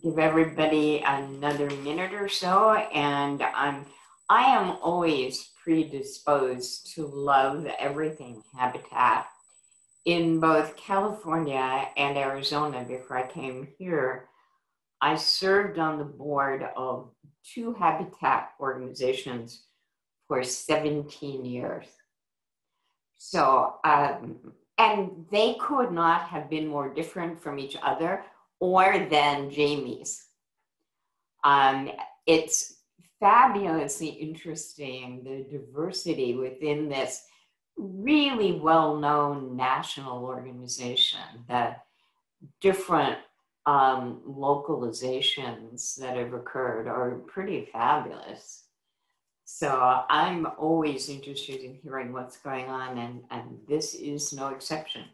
give everybody another minute or so, and I am always predisposed to love everything habitat. In both California and Arizona, before I came here, I served on the board of two habitat organizations for 17 years. So, and they could not have been more different from each other or than Jamie's. It's fabulously interesting, the diversity within this really well-known national organization, the different localizations that have occurred are pretty fabulous. So I'm always interested in hearing what's going on, and this is no exception.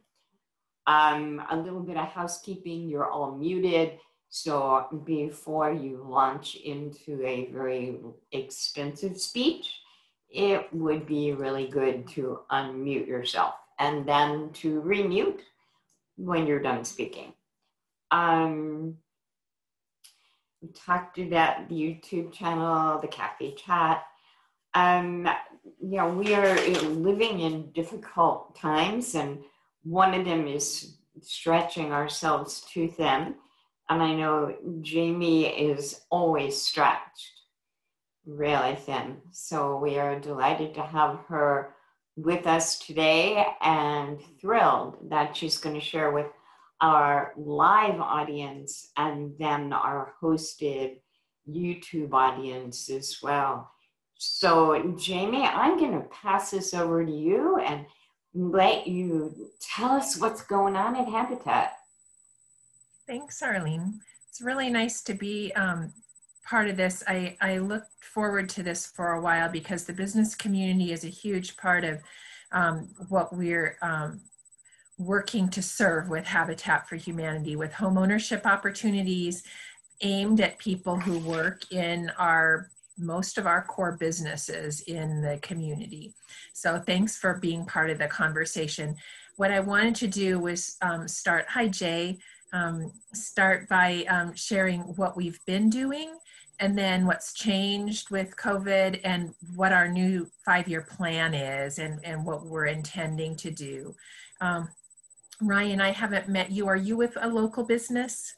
A little bit of housekeeping, you're all muted. So before you launch into a very extensive speech, it would be really good to unmute yourself and then to remute when you're done speaking. We talked about the YouTube channel, the cafe chat. We are living in difficult times, and one of them is stretching ourselves too thin. And I know Jamie is always stretched really thin. So we are delighted to have her with us today and thrilled that she's going to share with our live audience and then our hosted YouTube audience as well. So Jamie, I'm going to pass this over to you and let you tell us what's going on at Habitat. Thanks, Arlene. It's really nice to be part of this. I looked forward to this for a while because the business community is a huge part of what we're working to serve with Habitat for Humanity, with home ownership opportunities aimed at people who work in most of our core businesses in the community. So thanks for being part of the conversation. What I wanted to do was start by sharing what we've been doing and then what's changed with COVID and what our new 5-year plan is and what we're intending to do. Ryan, I haven't met you. Are you with a local business?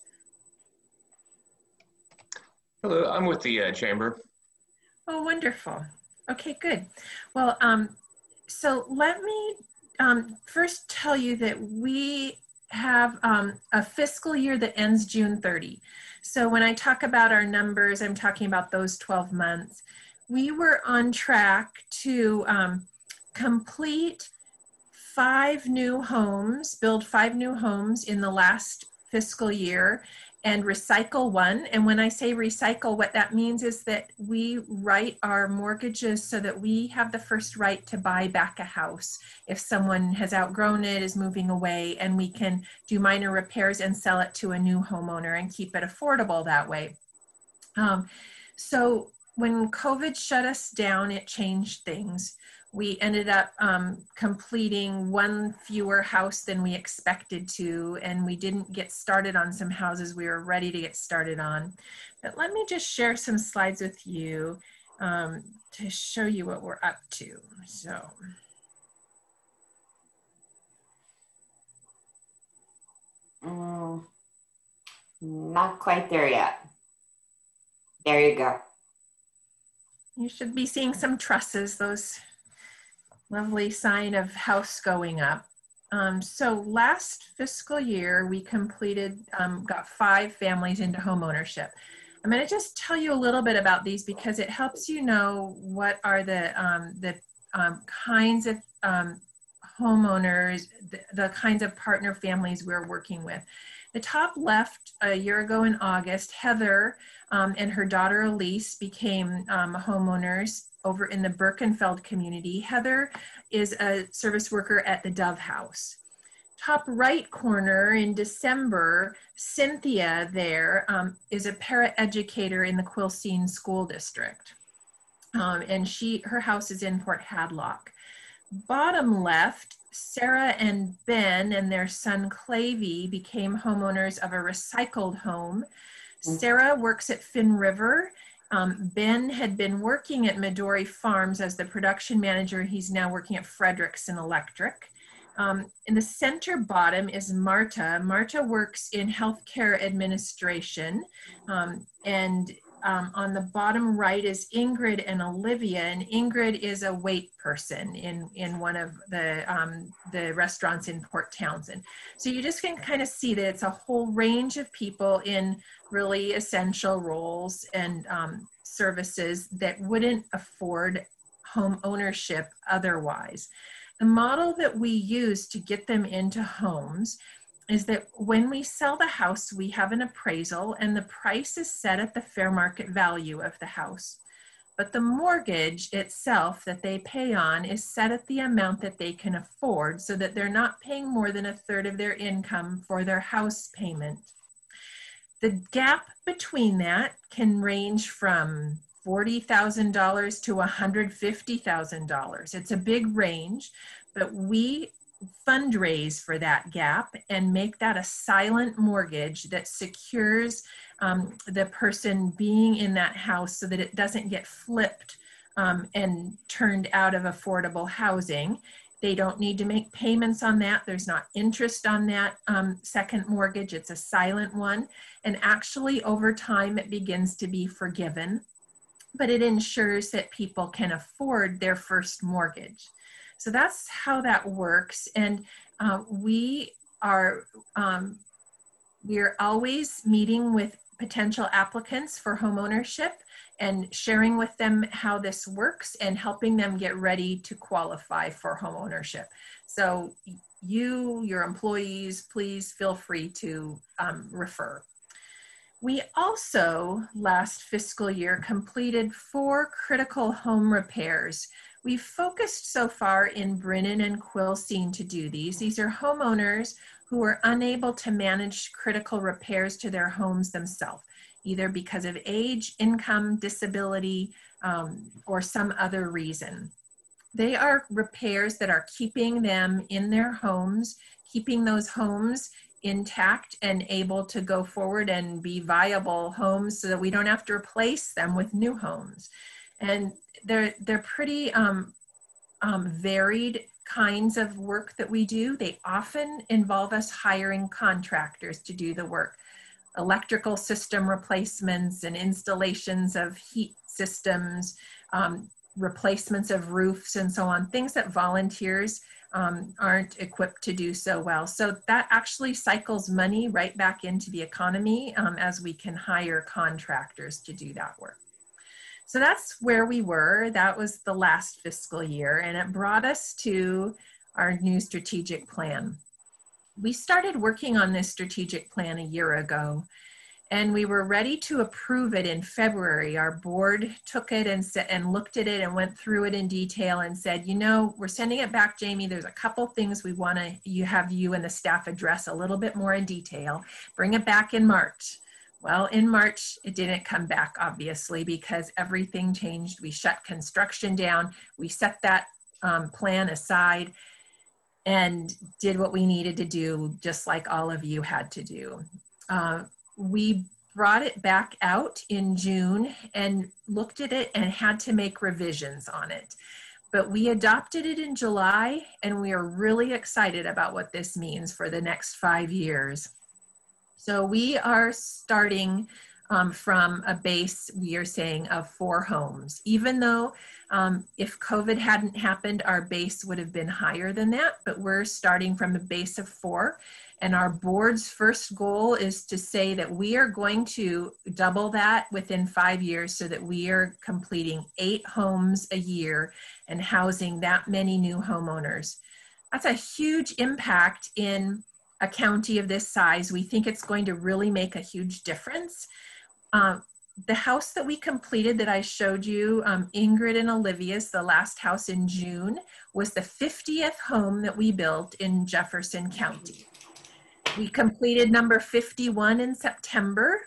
Hello, I'm with the Chamber. Oh, wonderful. Okay, good. Well, so let me first tell you that we have a fiscal year that ends June 30. So when I talk about our numbers, I'm talking about those 12 months. We were on track to complete build 5 new homes in the last fiscal year and recycle 1. And when I say recycle, what that means is that we write our mortgages so that we have the first right to buy back a house if someone has outgrown it, is moving away, and we can do minor repairs and sell it to a new homeowner and keep it affordable that way. So when COVID shut us down, it changed things. We ended up completing 1 fewer house than we expected to, and we didn't get started on some houses we were ready to get started on. But let me just share some slides with you to show you what we're up to. So, Not quite there yet. There you go. You should be seeing some trusses, those lovely sign of house going up. So last fiscal year, we completed, got 5 families into home ownership. I'm going to just tell you a little bit about these because it helps you know what are the kinds of homeowners, the kinds of partner families we're working with. The top left, a year ago in August, Heather and her daughter Elise became homeowners over in the Birkenfeld community. Heather is a service worker at the Dove House. Top right corner in December, Cynthia there is a para-educator in the Quilcene School District. And her house is in Port Hadlock. Bottom left, Sarah and Ben and their son Clavey became homeowners of a recycled home. Sarah works at Finn River. Ben had been working at Midori Farms as the production manager. He's now working at Frederickson Electric. In the center bottom is Marta. Marta works in healthcare administration. On the bottom right is Ingrid and Olivia, and Ingrid is a wait person in one of the restaurants in Port Townsend. So you just can kind of see that it's a whole range of people in really essential roles and services that wouldn't afford home ownership otherwise. The model that we use to get them into homes is that when we sell the house, we have an appraisal and the price is set at the fair market value of the house. But the mortgage itself that they pay on is set at the amount that they can afford so that they're not paying more than 1/3 of their income for their house payment. The gap between that can range from $40,000 to $150,000. It's a big range, but we fundraise for that gap and make that a silent mortgage that secures the person being in that house so that it doesn't get flipped and turned out of affordable housing. They don't need to make payments on that. There's not interest on that second mortgage. It's a silent one. And actually over time, it begins to be forgiven, but it ensures that people can afford their first mortgage. So that's how that works. And we are always meeting with potential applicants for home ownership and sharing with them how this works and helping them get ready to qualify for home ownership. So your employees, please feel free to refer. We also, last fiscal year, completed 4 critical home repairs. We've focused so far in Brennan and Quilcene to do these. These are homeowners who are unable to manage critical repairs to their homes themselves, either because of age, income, disability, or some other reason. They are repairs that are keeping them in their homes, keeping those homes intact and able to go forward and be viable homes so that we don't have to replace them with new homes. And they're pretty varied kinds of work that we do. They often involve us hiring contractors to do the work. Electrical system replacements and installations of heat systems, replacements of roofs and so on, things that volunteers aren't equipped to do so well. So that actually cycles money right back into the economy as we can hire contractors to do that work. So that's where we were. That was the last fiscal year, and it brought us to our new strategic plan. We started working on this strategic plan a year ago, and we were ready to approve it in February. Our board took it and looked at it and went through it in detail and said, you know, we're sending it back, Jamie. There's a couple things we want to have you and the staff address a little bit more in detail. Bring it back in March. Well, in March, it didn't come back, obviously, because everything changed. We shut construction down. We set that plan aside and did what we needed to do, just like all of you had to do. We brought it back out in June and looked at it and had to make revisions on it. But we adopted it in July, and we are really excited about what this means for the next 5 years. So we are starting from a base, we are saying, of 4 homes. Even though if COVID hadn't happened, our base would have been higher than that, but we're starting from a base of 4. And our board's first goal is to say that we are going to double that within 5 years so that we are completing 8 homes a year and housing that many new homeowners. That's a huge impact in a county of this size. We think it's going to really make a huge difference. The house that we completed that I showed you, Ingrid and Olivia's, the last house in June, was the 50th home that we built in Jefferson County. We completed number 51 in September.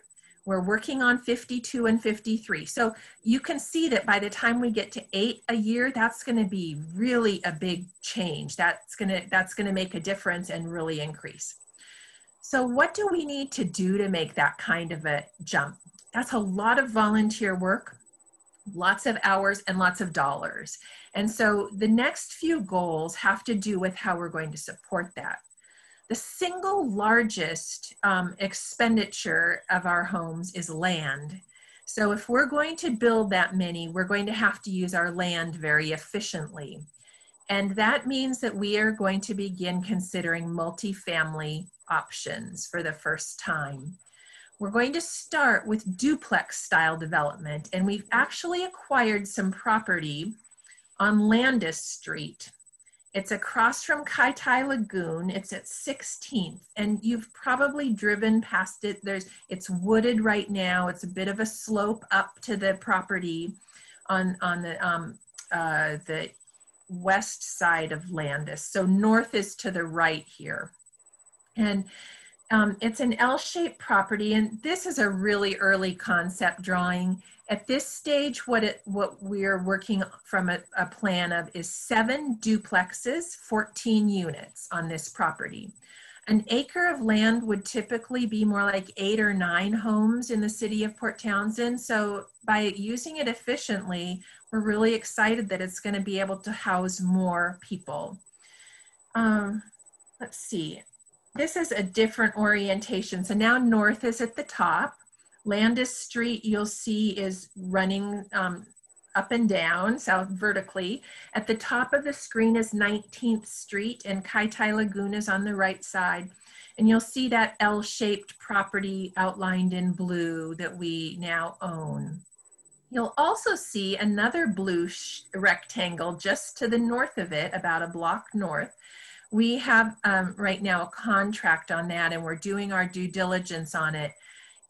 We're working on 52 and 53. So you can see that by the time we get to 8 a year, that's going to be really a big change. That's going to make a difference and really increase. So what do we need to do to make that kind of a jump? That's a lot of volunteer work, lots of hours and lots of dollars. And so the next few goals have to do with how we're going to support that. The single largest expenditure of our homes is land. So if we're going to build that many, we're going to have to use our land very efficiently. And that means that we are going to begin considering multifamily options for the first time. We're going to start with duplex style development, and we've actually acquired some property on Landis Street. It's across from Kaitai Lagoon. It's at 16th, and you've probably driven past it. It's wooded right now. It's a bit of a slope up to the property on the west side of Landis. So north is to the right here. And it's an L-shaped property, and this is a really early concept drawing. At this stage, what we're working from a plan of is 7 duplexes, 14 units on this property. An acre of land would typically be more like 8 or 9 homes in the city of Port Townsend. So by using it efficiently, we're really excited that it's going to be able to house more people. Let's see. This is a different orientation. So now north is at the top. Landis Street, you'll see, is running up and down, south vertically. At the top of the screen is 19th Street, and Kaitai Lagoon is on the right side. And you'll see that L-shaped property outlined in blue that we now own. You'll also see another blue rectangle just to the north of it, about a block north. We have right now a contract on that, and we're doing our due diligence on it.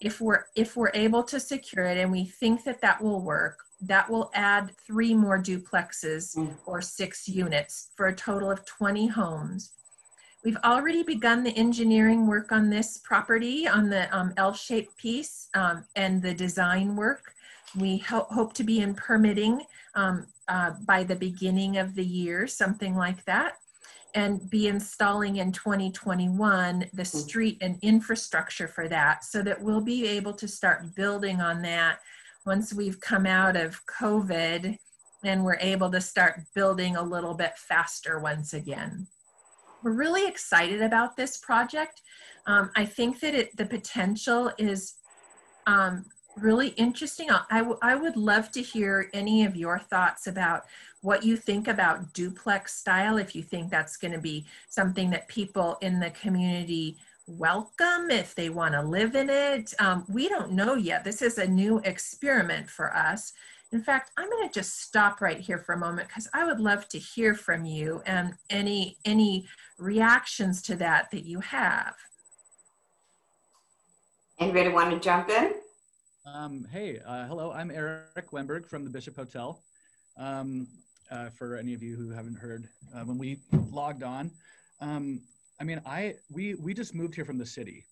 If we're able to secure it, and we think that that will work, that will add 3 more duplexes or 6 units for a total of 20 homes. We've already begun the engineering work on this property, on the L-shaped piece, and the design work. We hope to be in permitting by the beginning of the year, something like that, and be installing in 2021 the street and infrastructure for that, so that we'll be able to start building on that once we've come out of COVID and we're able to start building a little bit faster once again. We're really excited about this project. I think that the potential is really interesting. I would love to hear any of your thoughts about what you think about duplex style, if you think that's going to be something that people in the community welcome, if they want to live in it. We don't know yet. This is a new experiment for us. In fact, I'm going to just stop right here for a moment, because I would love to hear from you and any reactions to that you have. Anybody want to jump in? Hello, I'm Eric Wemberg from the Bishop Hotel. For any of you who haven't heard, when we logged on, we just moved here from the city.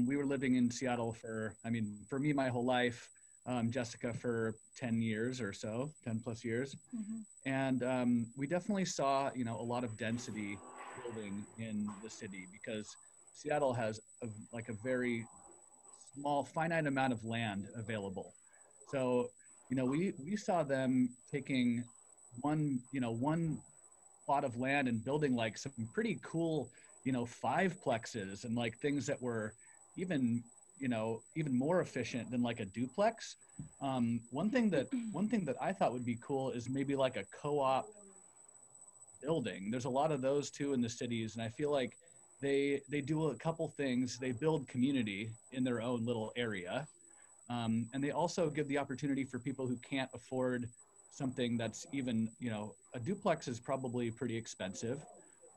We were living in Seattle for me, my whole life, Jessica for 10 years or so, 10 plus years. Mm-hmm. And we definitely saw, a lot of density building in the city, because Seattle has a very small, finite amount of land available. So, we saw them taking one plot of land and building like some pretty cool, 5-plexes and like things that were even more efficient than like a duplex. One thing that I thought would be cool is maybe like a co-op building. There's a lot of those too in the cities, and I feel like they do a couple things. They build community in their own little area. And they also give the opportunity for people who can't afford something that's even, a duplex is probably pretty expensive.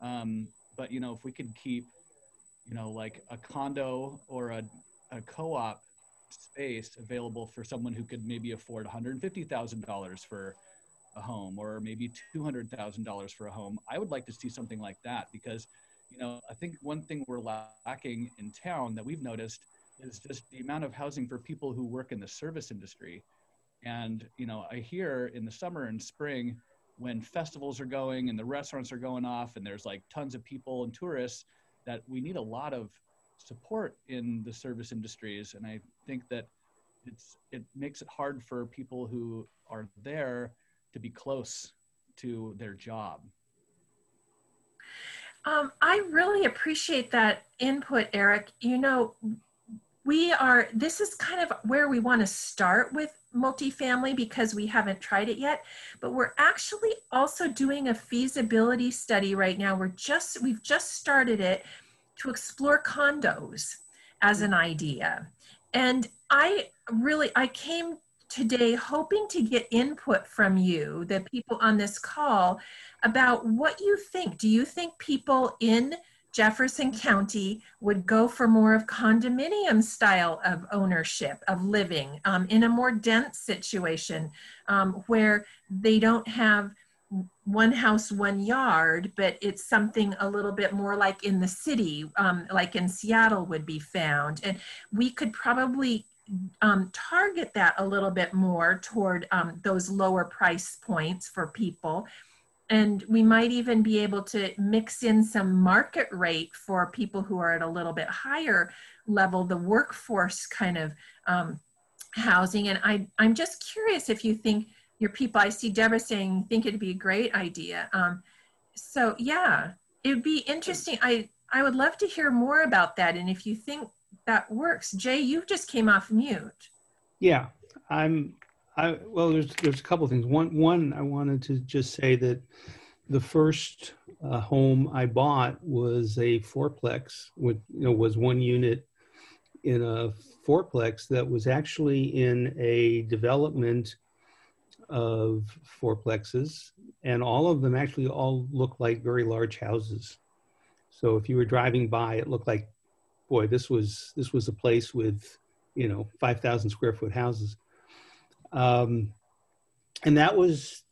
But, if we could keep, like a condo or a co-op space available for someone who could maybe afford $150,000 for a home, or maybe $200,000 for a home, I would like to see something like that, because I think one thing we're lacking in town that we've noticed is just the amount of housing for people who work in the service industry. And, I hear in the summer and spring, when festivals are going and the restaurants are going off and there's like tons of people and tourists, that we need a lot of support in the service industries. And I think that it makes it hard for people who are there to be close to their job. I really appreciate that input, Eric. You know, this is kind of where we want to start with multifamily because we haven't tried it yet, but we're actually also doing a feasibility study right now. We've just started it to explore condos as an idea. And I came today hoping to get input from you, the people on this call, about what you think. Do you think people in Jefferson County would go for more of condominium style of ownership, of living in a more dense situation where they don't have one house, one yard, but it's something a little bit more like in the city, like in Seattle would be found. And we could probably target that a little bit more toward those lower price points for people. And we might even be able to mix in some market rate for people who are at a little bit higher level, the workforce kind of housing. And I'm just curious if you think your people, I see Deborah saying, think it'd be a great idea. So yeah, it'd be interesting. I would love to hear more about that. And if you think that works. Jay, you just came off mute. Yeah, well, there's a couple of things. One, I wanted to just say that the first home I bought was a fourplex, was one unit in a fourplex that was actually in a development of fourplexes, and all of them actually all look like very large houses. So if you were driving by, it looked like, boy, this was a place with 5,000 square foot houses. And that was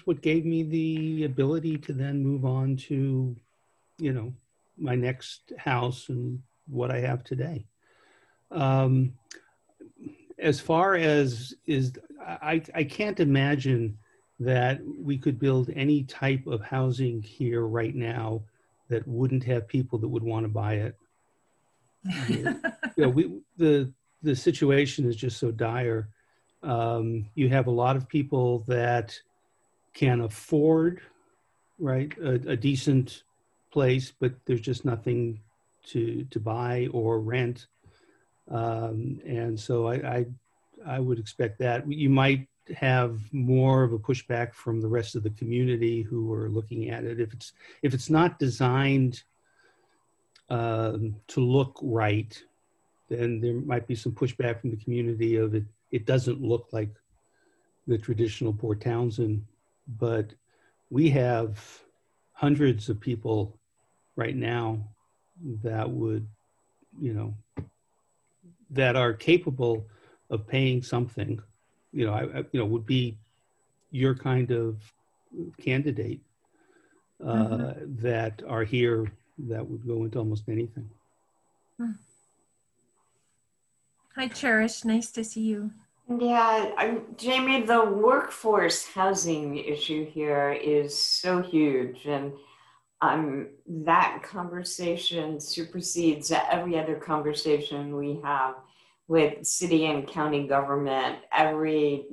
what gave me the ability to then move on to, my next house and what I have today. As far as I can't imagine that we could build any type of housing here right now that wouldn't have people that would want to buy it. The situation is just so dire. You have a lot of people that can afford, right, a decent place, but there's just nothing to buy or rent. And so I would expect that. You might have more of a pushback from the rest of the community who are looking at it. If it's not designed to look right, then there might be some pushback from the community of it. It doesn't look like the traditional Port Townsend, but we have hundreds of people right now that would, that are capable of paying something, would be your kind of candidate that are here that would go into almost anything. Hi, Cherish. Nice to see you. Yeah, Jamie, the workforce housing issue here is so huge, and that conversation supersedes every other conversation we have with city and county government every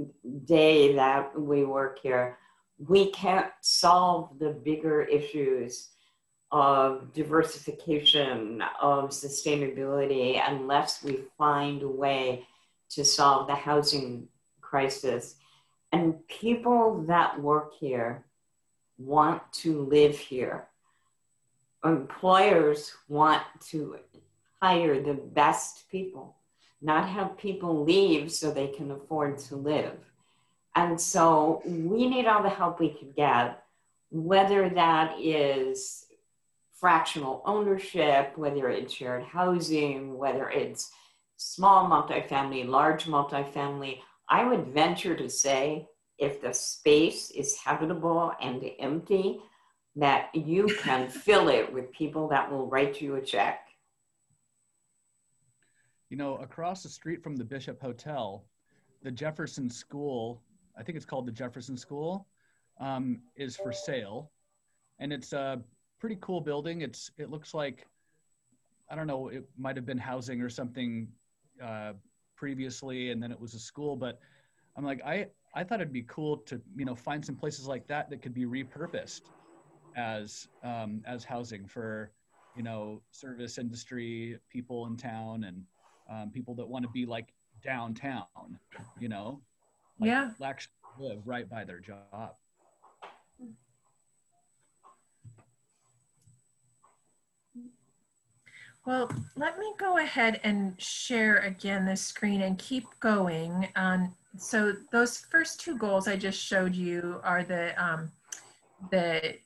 day that we work here. We can't solve the bigger issues of diversification, of sustainability, unless we find a way to solve the housing crisis. And people that work here want to live here. Employers want to hire the best people, not have people leave so they can afford to live. And so we need all the help we can get, whether that is fractional ownership, whether it's shared housing, whether it's small multifamily, large multifamily. I would venture to say if the space is habitable and empty, that you can fill it with people that will write you a check. Across the street from the Bishop Hotel, the Jefferson School, I think it's called the Jefferson School, is for sale. And it's a pretty cool building. It looks like, I don't know, it might have been housing or something previously, and then it was a school. But I'm like, I thought it'd be cool to, you know, find some places like that that could be repurposed as housing for, you know, service industry people in town, and people that want to be like downtown, you know, like Yeah. actually live right by their job. Well, let me go ahead and share again the screen and keep going. So those first two goals I just showed you are the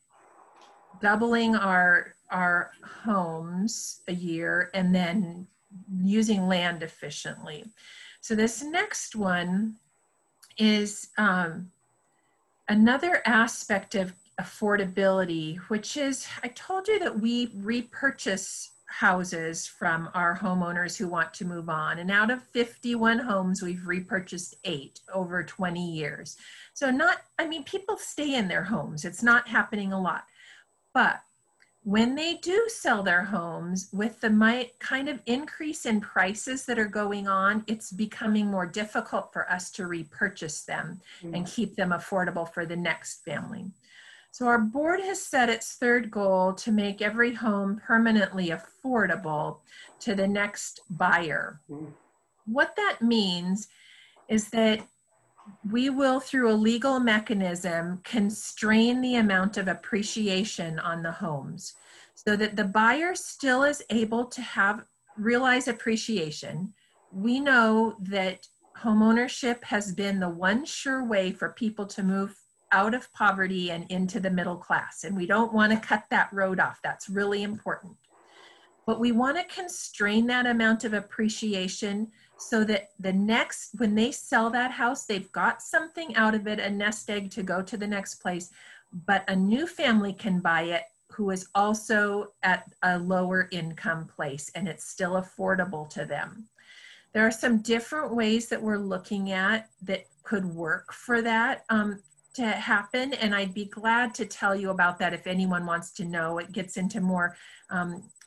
doubling our homes a year and then using land efficiently. So this next one is another aspect of affordability, which is, I told you that we repurchase houses from our homeowners who want to move on. And out of 51 homes, we've repurchased 8 over 20 years. So people stay in their homes. It's not happening a lot. But when they do sell their homes, with the kind of increase in prices that are going on, it's becoming more difficult for us to repurchase them and keep them affordable for the next family. So our board has set its third goal to make every home permanently affordable to the next buyer. What that means is that we will, through a legal mechanism, constrain the amount of appreciation on the homes so that the buyer still is able to realize appreciation. We know that homeownership has been the one sure way for people to move out of poverty and into the middle class. And we don't want to cut that road off. That's really important. But we want to constrain that amount of appreciation so that when they sell that house, they've got something out of it, a nest egg to go to the next place, but a new family can buy it who is also at a lower income place and it's still affordable to them. There are some different ways that we're looking at that could work for that to happen. And I'd be glad to tell you about that if anyone wants to know. It gets into more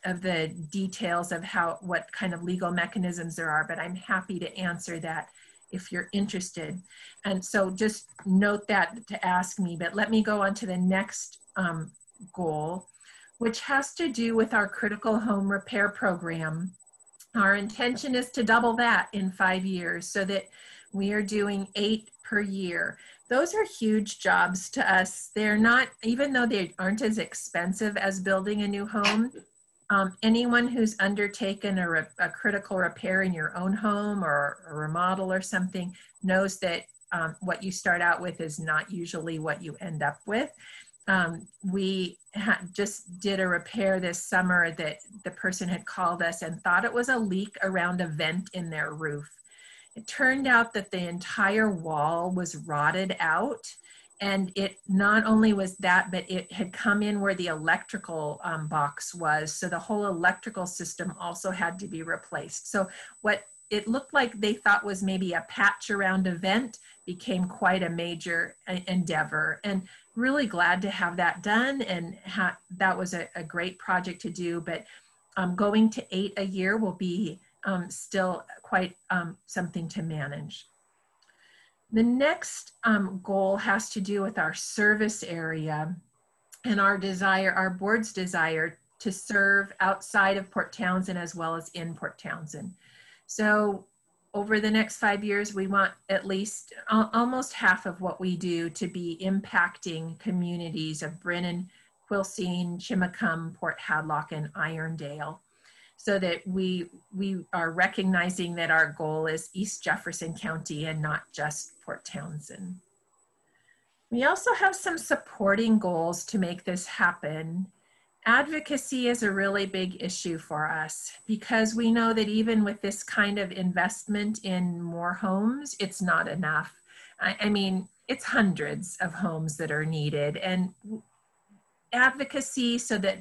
of the details of what kind of legal mechanisms there are, but I'm happy to answer that if you're interested. And so just note that to ask me, but let me go on to the next goal, which has to do with our critical home repair program. Our intention is to double that in 5 years so that we are doing 8 per year. Those are huge jobs to us. They're not, even though they aren't as expensive as building a new home, anyone who's undertaken a critical repair in your own home or a remodel or something knows that what you start out with is not usually what you end up with. We just did a repair this summer that the person had called us and thought it was a leak around a vent in their roof. It turned out that the entire wall was rotted out, and it not only was that, but it had come in where the electrical box was. So the whole electrical system also had to be replaced. So what it looked like they thought was maybe a patch around a vent became quite a major endeavor, and really glad to have that done. And that was a great project to do, but going to 8 a year will be still quite something to manage. The next goal has to do with our service area and our board's desire to serve outside of Port Townsend as well as in Port Townsend. So over the next 5 years, we want at least almost half of what we do to be impacting communities of Brennan, Quilcene, Chimacum, Port Hadlock, and Irondale, so that we are recognizing that our goal is East Jefferson County and not just Port Townsend. We also have some supporting goals to make this happen. Advocacy is a really big issue for us because we know that even with this kind of investment in more homes, it's not enough. I mean, it's hundreds of homes that are needed, and advocacy so that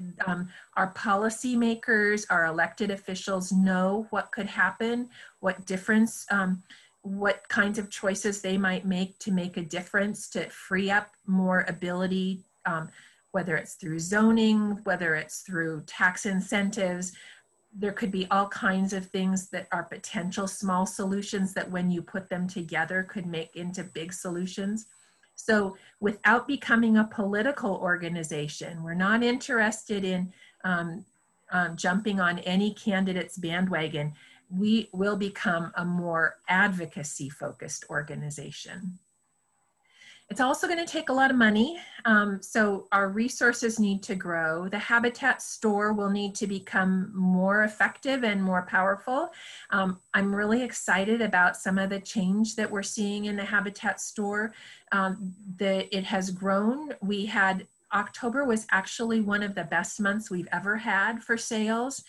our policymakers, our elected officials know what could happen, what difference, what kinds of choices they might make to make a difference to free up more ability, whether it's through zoning, whether it's through tax incentives, there could be all kinds of things that are potential small solutions that when you put them together could make into big solutions. So without becoming a political organization, we're not interested in jumping on any candidate's bandwagon. We will become a more advocacy focused organization. It's also going to take a lot of money, so our resources need to grow. The Habitat store will need to become more effective and more powerful. I'm really excited about some of the change that we're seeing in the Habitat store. It has grown. October was actually one of the best months we've ever had for sales,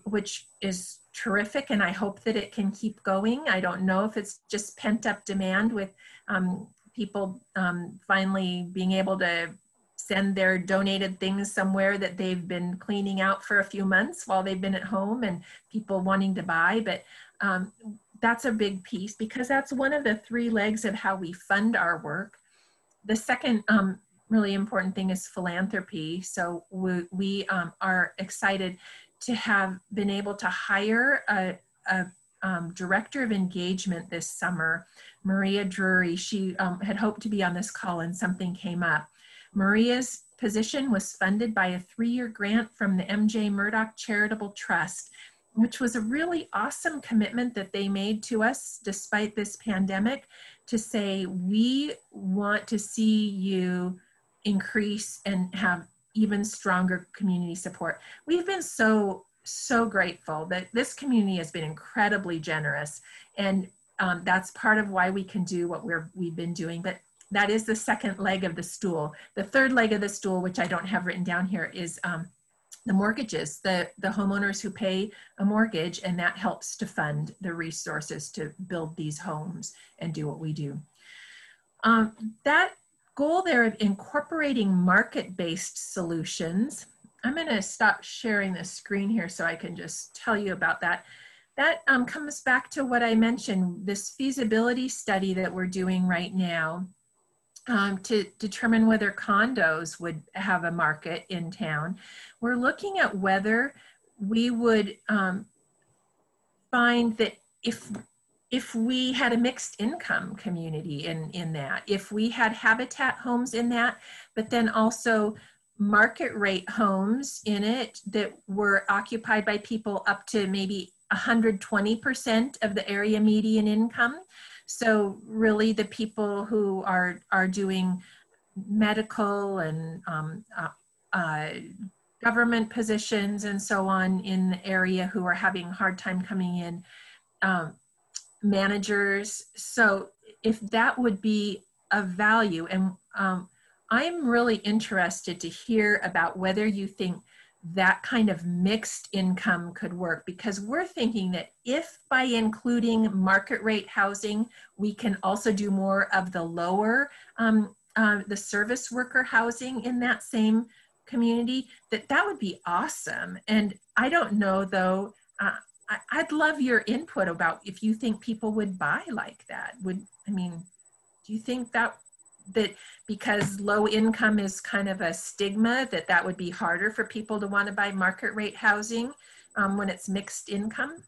which is terrific, and I hope that it can keep going. I don't know if it's just pent-up demand with people finally being able to send their donated things somewhere that they've been cleaning out for a few months while they've been at home, and people wanting to buy. But that's a big piece, because that's one of the 3 legs of how we fund our work. The second really important thing is philanthropy. So we are excited to have been able to hire a director of engagement this summer, Maria Drury. She had hoped to be on this call and something came up. Maria's position was funded by a 3-year grant from the MJ Murdoch Charitable Trust, which was a really awesome commitment that they made to us despite this pandemic, to say, we want to see you increase and have even stronger community support. We've been so grateful that this community has been incredibly generous, and that's part of why we can do what we've been doing. But that is the second leg of the stool. The third leg of the stool, which I don't have written down here, is the mortgages, the homeowners who pay a mortgage, and that helps to fund the resources to build these homes and do what we do. That goal there of incorporating market-based solutions, I'm going to stop sharing the screen here so I can just tell you about that. That comes back to what I mentioned, this feasibility study that we're doing right now to determine whether condos would have a market in town. We're looking at whether we would find that if we had a mixed income community in that, if we had Habitat homes in that, but then also market rate homes in it that were occupied by people up to maybe 120% of the area median income. So really the people who are doing medical and government positions and so on in the area who are having a hard time coming in, managers. So if that would be of value, and I'm really interested to hear about whether you think that kind of mixed income could work, because we're thinking that if by including market rate housing, we can also do more of the lower, the service worker housing in that same community, that would be awesome. And I don't know though, I'd love your input about if you think people would buy like that. Do you think that because low income is kind of a stigma, that would be harder for people to want to buy market rate housing when it's mixed income?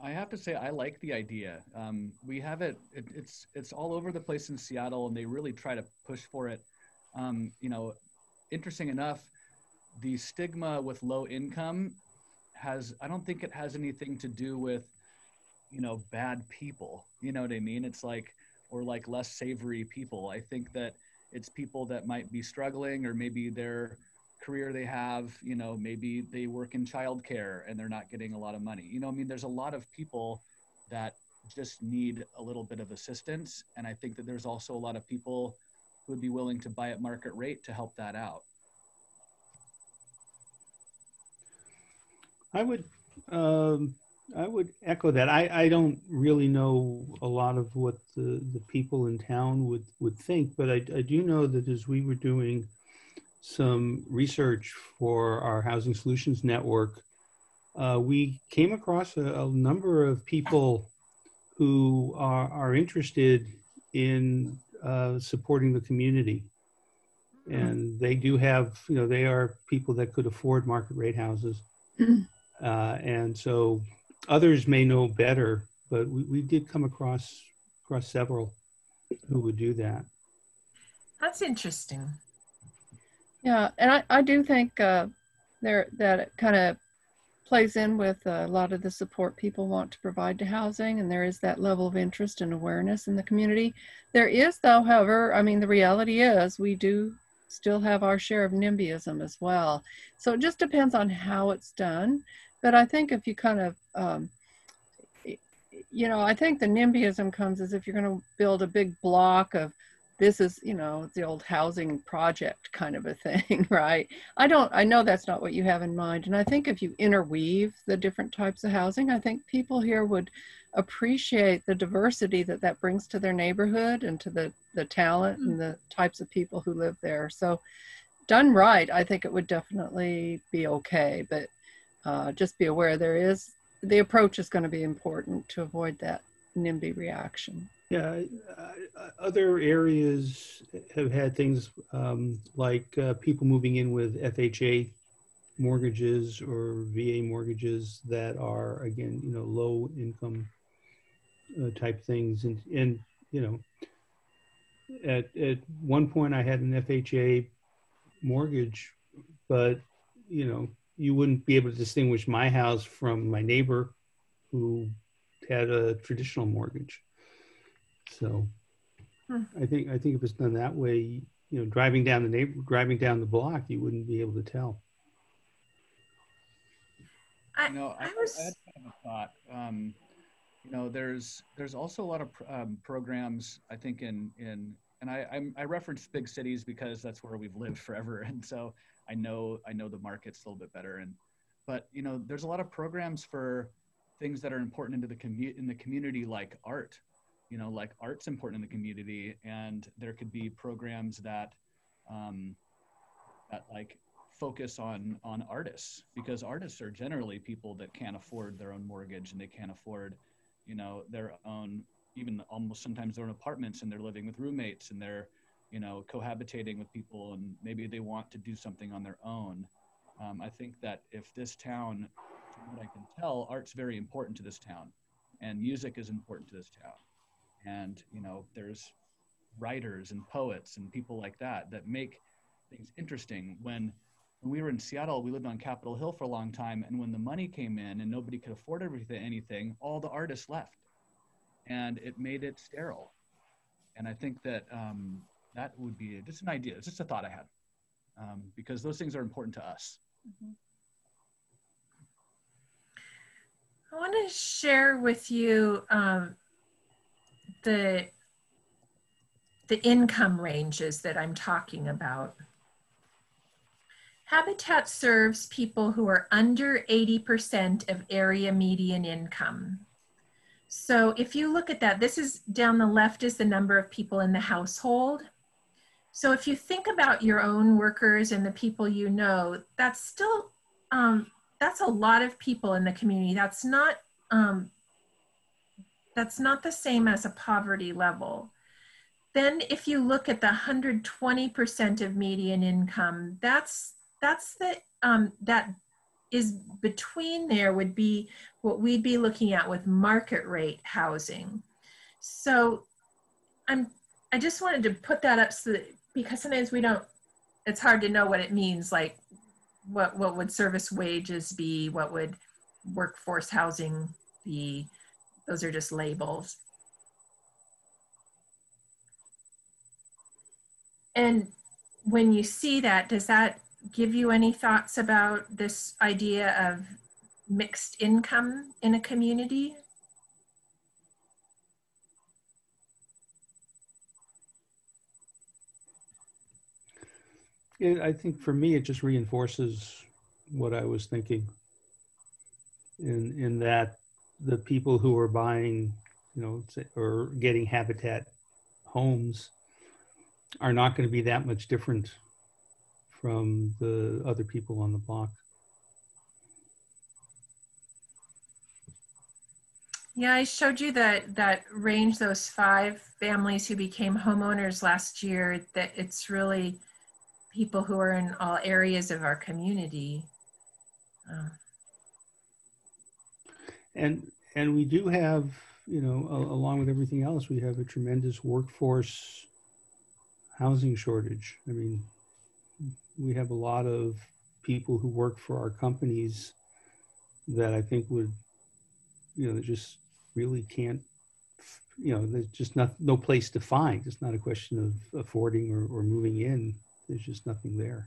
I have to say, I like the idea. We have it's all over the place in Seattle, and they really try to push for it. Interesting enough, the stigma with low income I don't think it has anything to do with, bad people, you know what I mean? It's like, or like less savory people. I think that it's people that might be struggling, or maybe their career they have, maybe they work in childcare and they're not getting a lot of money. There's a lot of people that just need a little bit of assistance. And I think that there's also a lot of people who would be willing to buy at market rate to help that out. I would echo that. I don't really know a lot of what the people in town would think, but I do know that as we were doing some research for our Housing Solutions Network, we came across a number of people who are interested in supporting the community. and they do have, they are people that could afford market rate houses. And so others may know better, but we did come across several who would do that. That's interesting. Yeah, and I do think that it kind of plays in with a lot of the support people want to provide to housing, and there is that level of interest and awareness in the community. There is, though, however, I mean, the reality is we do still have our share of NIMBYism as well. So it just depends on how it's done. But I think if you kind of, I think the NIMBYism comes as if you're going to build a big block of this is, the old housing project kind of a thing, right? I know that's not what you have in mind. And I think if you interweave the different types of housing, I think people here would appreciate the diversity that brings to their neighborhood and to the talent and the types of people who live there. So done right, I think it would definitely be okay. But just be aware the approach is going to be important to avoid that NIMBY reaction. Yeah, other areas have had things like people moving in with FHA mortgages or VA mortgages that are, again, low income type things. And at one point I had an FHA mortgage, but, you wouldn't be able to distinguish my house from my neighbor who had a traditional mortgage. So I think if it's done that way, driving down the block, you wouldn't be able to tell. I had kind of a thought. There's also a lot of programs, I think, and I reference big cities because that's where we've lived forever, and so I know the markets a little bit better. But there's a lot of programs for things that are important in the community, like art. Like art's important in the community, and there could be programs that like focus on artists, because artists are generally people that can't afford their own mortgage, and they can't afford, their own, even almost sometimes their own apartments, and they're living with roommates, and they're, cohabitating with people, and maybe they want to do something on their own. I think that if this town, from what I can tell, art's very important to this town, and music is important to this town. And, there's writers and poets and people like that make things interesting. When we were in Seattle, we lived on Capitol Hill for a long time. And when the money came in and nobody could afford anything, all the artists left. And it made it sterile. And I think that that would be just an idea. It's just a thought I had, because those things are important to us. Mm-hmm. I want to share with you the income ranges that I'm talking about. Habitat serves people who are under 80% of area median income. So if you look at that, this is down the left is the number of people in the household. So if you think about your own workers and the people you know, that's still, that's a lot of people in the community. That's not the same as a poverty level. Then if you look at the 120% of median income, that's the, that is between there would be what we'd be looking at with market rate housing. So I just wanted to put that up so that, because sometimes it's hard to know what it means, like what would service wages be, what would workforce housing be. Those are just labels. And when you see that, does that give you any thoughts about this idea of mixed income in a community? I think for me, it just reinforces what I was thinking, in that the people who are buying, or getting Habitat homes are not going to be that much different from the other people on the block. Yeah, I showed you that range, those 5 families who became homeowners last year, that it's really people who are in all areas of our community. And we do have, you know, along with everything else, we have a tremendous workforce housing shortage. I mean, we have a lot of people who work for our companies that I think would, you know, they just really can't, you know, there's just no place to find. It's not a question of affording or moving in. There's just nothing there.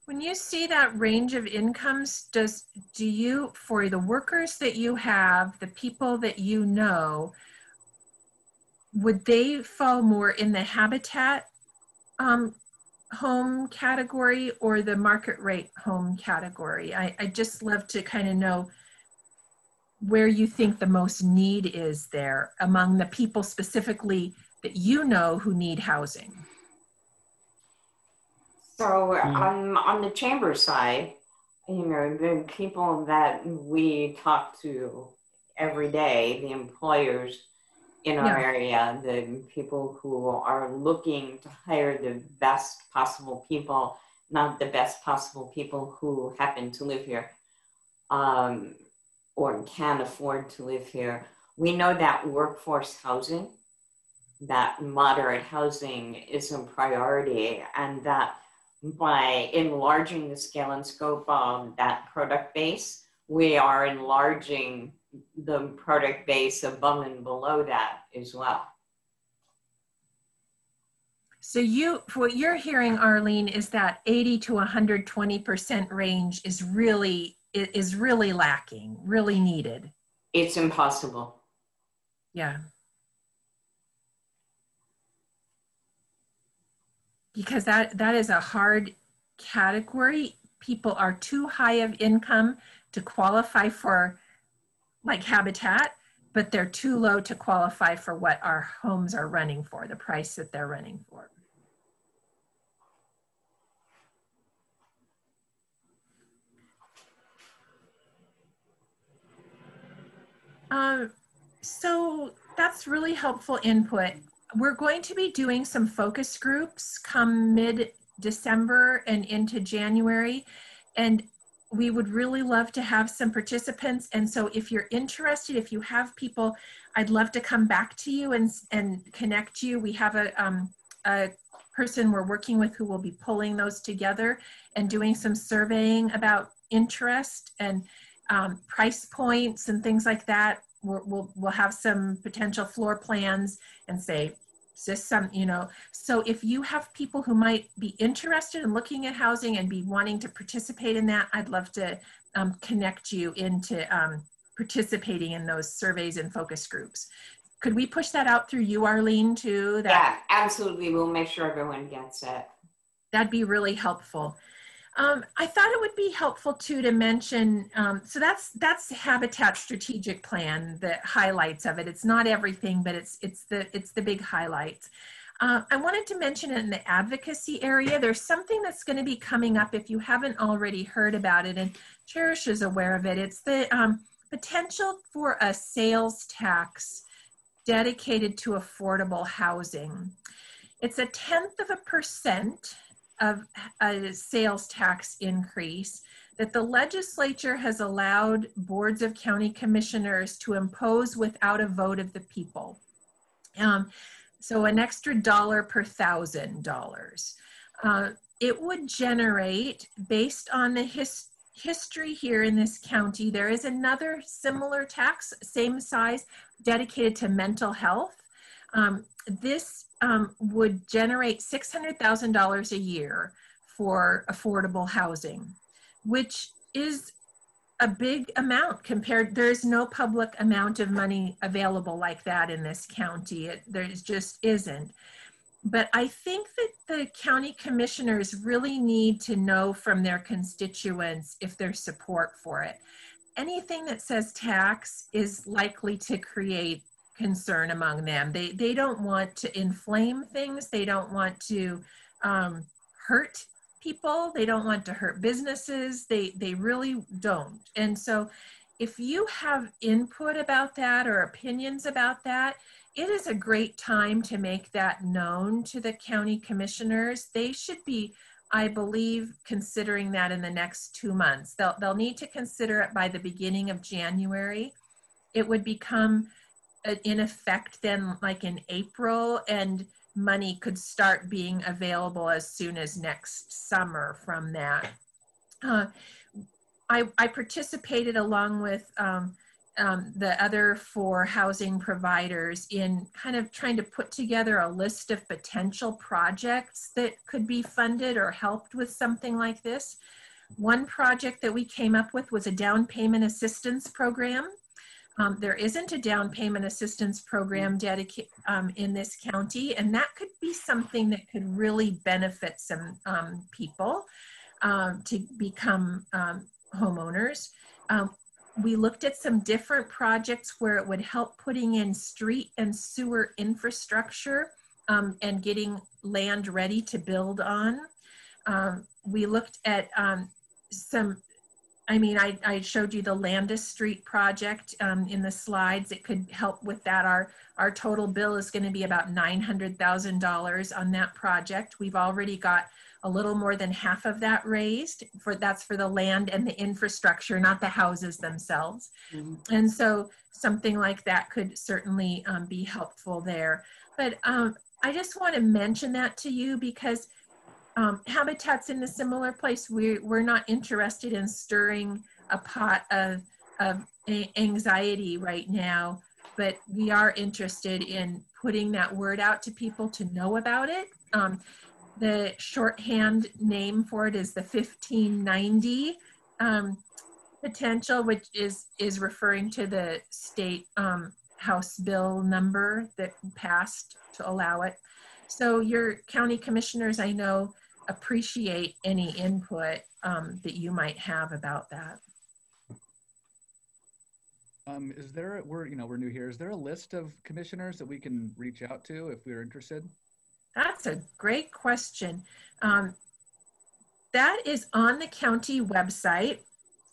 When you see that range of incomes, do you, for the workers that you have, the people that you know, would they fall more in the habitat home category or the market rate home category? I just love to kind of know where you think the most need is there among the people specifically that you know who need housing. So on the chamber side, you know, the people that we talk to every day, the employers in our area, the people who are looking to hire the best possible people, not the best possible people who happen to live here or can afford to live here. We know that workforce housing, that moderate housing is a priority, and that by enlarging the scale and scope of that product base, we are enlarging the product base above and below that as well. So what you're hearing, Arlene, is that 80 to 120% range is really lacking, really needed. It's impossible. Yeah. Because that is a hard category. People are too high of income to qualify for like habitat, but they're too low to qualify for what our homes are running for, the price that they're running for. So that's really helpful input. We're going to be doing some focus groups come mid-December and into January, and we would really love to have some participants. And so if you're interested, if you have people, I'd love to come back to you and connect you. We have a person we're working with who will be pulling those together and doing some surveying about interest and price points and things like that. We'll have some potential floor plans and say, is this some, you know, so if you have people who might be interested in looking at housing and be wanting to participate in that, I'd love to connect you into participating in those surveys and focus groups. Could we push that out through you, Arlene, too? Yeah, absolutely. We'll make sure everyone gets it. That'd be really helpful. I thought it would be helpful too to mention, so that's Habitat strategic plan, the highlights of it. It's not everything, but it's the big highlights. I wanted to mention in the advocacy area, there's something that's going to be coming up if you haven't already heard about it, and Cherish is aware of it. It's the potential for a sales tax dedicated to affordable housing. It's 0.1% of a sales tax increase that the legislature has allowed boards of county commissioners to impose without a vote of the people. So an extra $1 per $1,000. It would generate, based on the history here in this county, there is another similar tax, same size, dedicated to mental health. This would generate $600,000 a year for affordable housing, which is a big amount compared. There's no public amount of money available like that in this county. There just isn't. But I think that the county commissioners really need to know from their constituents if there's support for it. Anything that says tax is likely to create concern among them. They don't want to inflame things. They don't want to hurt people. They don't want to hurt businesses. They really don't. And so if you have input about that or opinions about that, it is a great time to make that known to the county commissioners. They should be, I believe, considering that in the next 2 months. They'll need to consider it by the beginning of January. It would become in effect then like in April, and money could start being available as soon as next summer from that. I participated along with the other 4 housing providers in kind of trying to put together a list of potential projects that could be funded or helped with something like this. One project that we came up with was a down payment assistance program. There isn't a down payment assistance program dedicated in this county, and that could be something that could really benefit some people to become homeowners. We looked at some different projects where it would help putting in street and sewer infrastructure and getting land ready to build on. We looked at I showed you the Landis Street project in the slides. It could help with that. Our total bill is going to be about $900,000 on that project. We've already got a little more than half of that raised. That's for the land and the infrastructure, not the houses themselves. Mm-hmm. And so something like that could certainly be helpful there. But I just want to mention that to you because Habitat's in a similar place. We're not interested in stirring a pot of anxiety right now, but we are interested in putting that word out to people to know about it. The shorthand name for it is the 1590 potential, which is referring to the state House bill number that passed to allow it. So your county commissioners, I know, appreciate any input that you might have about that. Is there, we're new here, is there a list of commissioners that we can reach out to if we're interested? That's a great question. That is on the county website.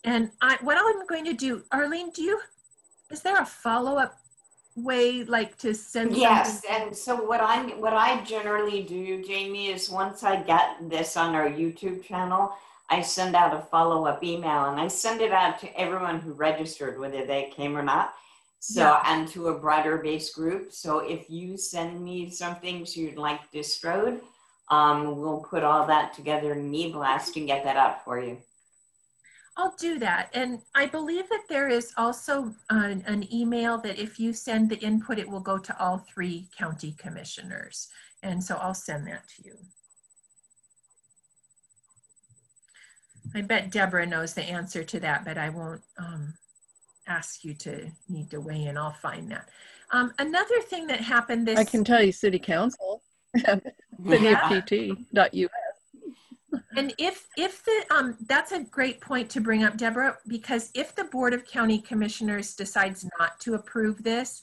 And what I'm going to do, Arlene, is there a follow-up way like to send yes something? And so what I generally do, Jamie, is once I get this on our YouTube channel, I send out a follow-up email, and I send it out to everyone who registered, whether they came or not, and to a broader base group. So if you send me some things you'd like distroed, we'll put all that together in an e-blast and get that out for you. I'll do that. And I believe that there is also an email that if you send the input, it will go to all 3 county commissioners. And so I'll send that to you. I bet Deborah knows the answer to that, but I won't ask you to need to weigh in. I'll find that. Another thing that happened this... I can tell you City Council, cityofpt.us. And if the that's a great point to bring up, Deborah, because if the Board of County Commissioners decides not to approve this,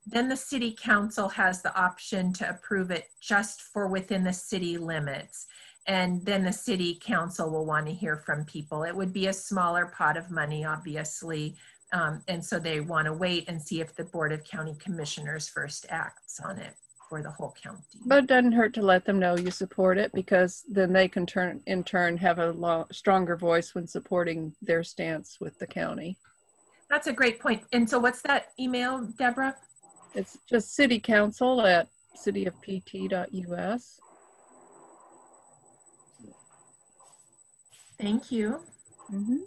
then the City Council has the option to approve it just for within the city limits. And then the City Council will want to hear from people. It would be a smaller pot of money, obviously. And so they want to wait and see if the Board of County Commissioners first acts on it for the whole county. But it doesn't hurt to let them know you support it, because then they can in turn have a stronger voice when supporting their stance with the county. That's a great point. And so what's that email, Deborah? It's just citycouncil@cityofpt.us. Thank you. Mm-hmm.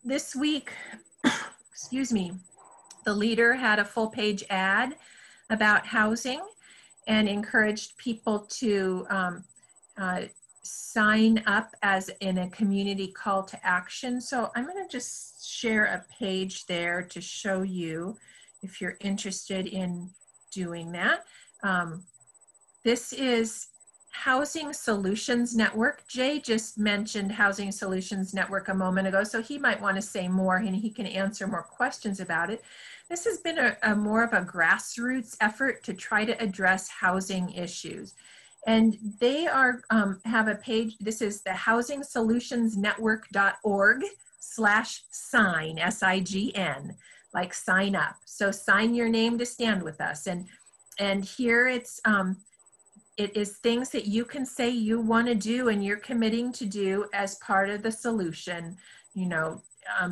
This week, excuse me, the Leader had a full-page ad about housing and encouraged people to sign up as in a community call to action. So I'm going to just share a page there to show you if you're interested in doing that. This is Housing Solutions Network. Jay just mentioned Housing Solutions Network a moment ago, so he might want to say more and he can answer more questions about it. This has been a more of a grassroots effort to try to address housing issues. And they are have a page. This is the housingsolutionsnetwork.org/sign, S-I-G-N, like sign up. So sign your name to stand with us. And here it is things that you can say you want to do and you're committing to do as part of the solution, you know,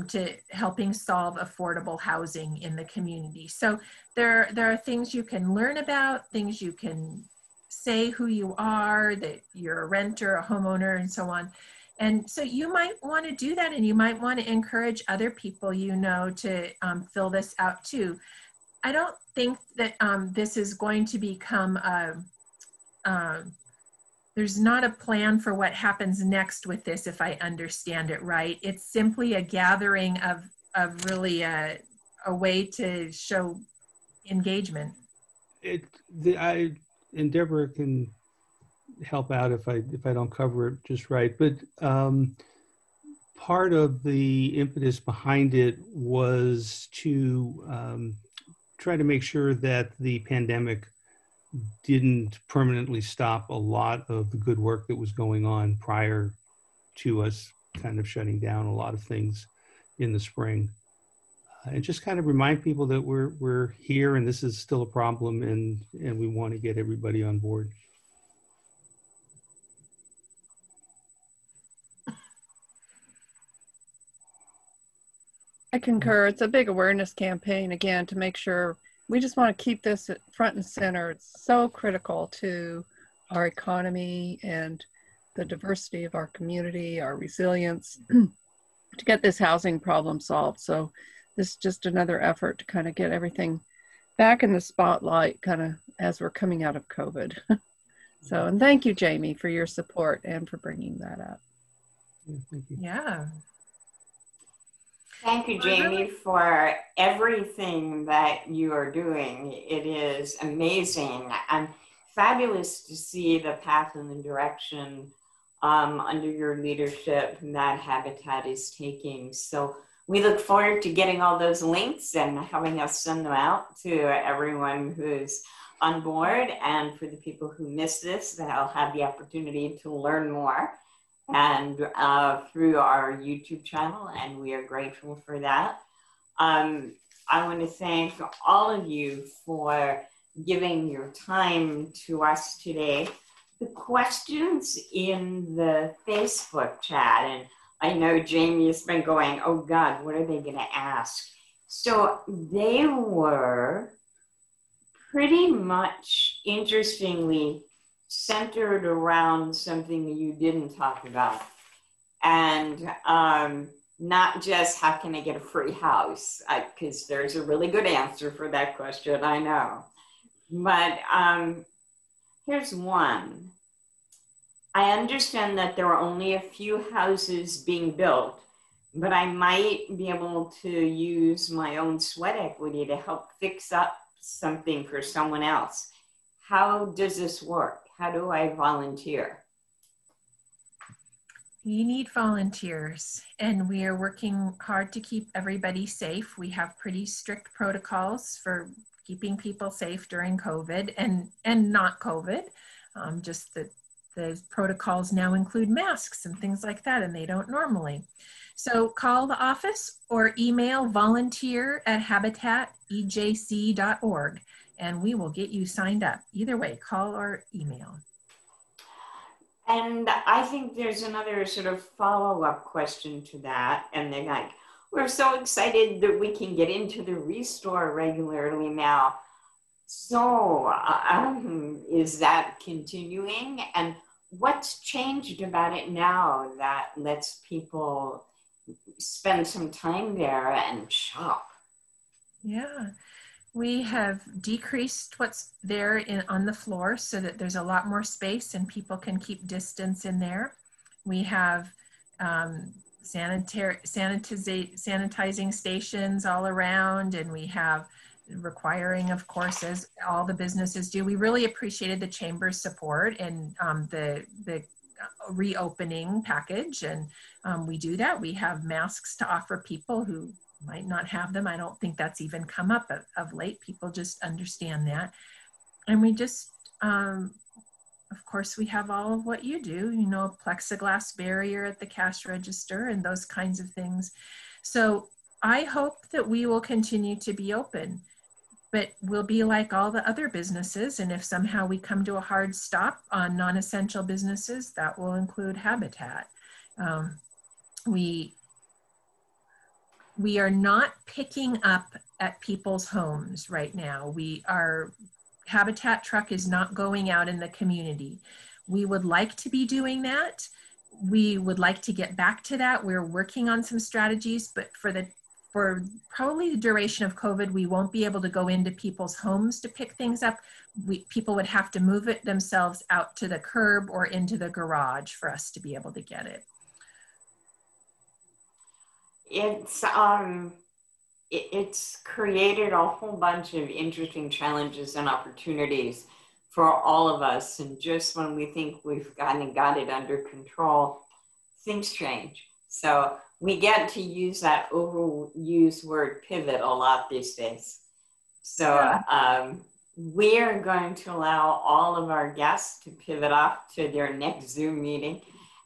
to helping solve affordable housing in the community. So there are things you can learn about, things you can say who you are, that you're a renter, a homeowner, and so on. And so you might want to do that, and you might want to encourage other people you know to fill this out too. I don't think that this is going to become there's not a plan for what happens next with this, if I understand it right. It's simply a gathering of really a way to show engagement. And Deborah can help out if I don't cover it just right. But part of the impetus behind it was to try to make sure that the pandemic didn't permanently stop a lot of the good work that was going on prior to us kind of shutting down a lot of things in the spring. And just kind of remind people that we're here and this is still a problem, and we want to get everybody on board. I concur. It's a big awareness campaign, again, to make sure we just want to keep this front and center. It's so critical to our economy and the diversity of our community, our resilience, to get this housing problem solved. So this is just another effort to kind of get everything back in the spotlight kind of as we're coming out of COVID. So, and thank you, Jamie, for your support and for bringing that up. Thank you. Yeah. Thank you, Jamie, for everything that you are doing. It is amazing and fabulous to see the path and the direction under your leadership that Habitat is taking. So we look forward to getting all those links and having us send them out to everyone who's on board. And for the people who missed this, they'll have the opportunity to learn more and through our YouTube channel, and we are grateful for that. I want to thank all of you for giving your time to us today. The questions in the Facebook chat, and I know Jamie has been going, oh God, what are they going to ask? So they were pretty much, interestingly, centered around something that you didn't talk about. And not just how can I get a free house, because there's a really good answer for that question, I know. But here's one. I understand that there are only a few houses being built, but I might be able to use my own sweat equity to help fix up something for someone else. How does this work? How do I volunteer? You need volunteers, and we are working hard to keep everybody safe. We have pretty strict protocols for keeping people safe during COVID and not COVID. Just that the protocols now include masks and things like that, and they don't normally. So call the office or email volunteer@habitatojc.org. and we will get you signed up. Either way, call or email. And I think there's another sort of follow-up question to that. And they're like, we're so excited that we can get into the Restore regularly now. So is that continuing? And what's changed about it now that lets people spend some time there and shop? Yeah. We have decreased what's there on the floor so that there's a lot more space and people can keep distance in there. We have sanitizing stations all around, and we have requiring, of course, as all the businesses do. We really appreciated the Chamber's support and the reopening package, and we do that. We have masks to offer people who might not have them. I don't think that's even come up of late. People just understand that. And we just of course, we have all of what you do, you know, plexiglass barrier at the cash register and those kinds of things. So I hope that we will continue to be open, but we'll be like all the other businesses. And if somehow we come to a hard stop on non-essential businesses, that will include Habitat. We are not picking up at people's homes right now. Our Habitat truck is not going out in the community. We would like to be doing that. We would like to get back to that. We're working on some strategies, but for probably the duration of COVID, we won't be able to go into people's homes to pick things up. People would have to move it themselves out to the curb or into the garage for us to be able to get it. It's created a whole bunch of interesting challenges and opportunities for all of us. And just when we think we've got it under control, things change. So we get to use that overused word pivot a lot these days. So we are going to allow all of our guests to pivot off to their next Zoom meeting.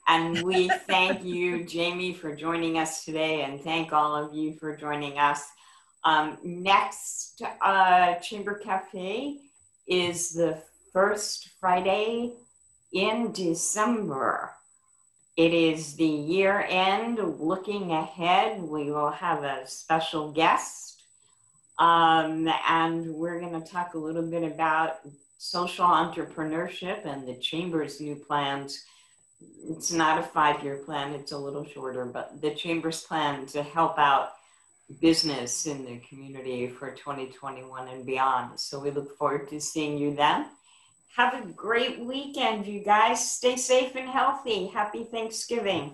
And we thank you, Jamie, for joining us today, and thank all of you for joining us. Next Chamber Cafe is the first Friday in December. It is the year end. Looking ahead, we will have a special guest. And we're going to talk a little bit about social entrepreneurship and the Chamber's new plans. It's not a 5-year plan, it's a little shorter, but the Chamber's plan to help out business in the community for 2021 and beyond. So we look forward to seeing you then. Have a great weekend, you guys. Stay safe and healthy. Happy Thanksgiving.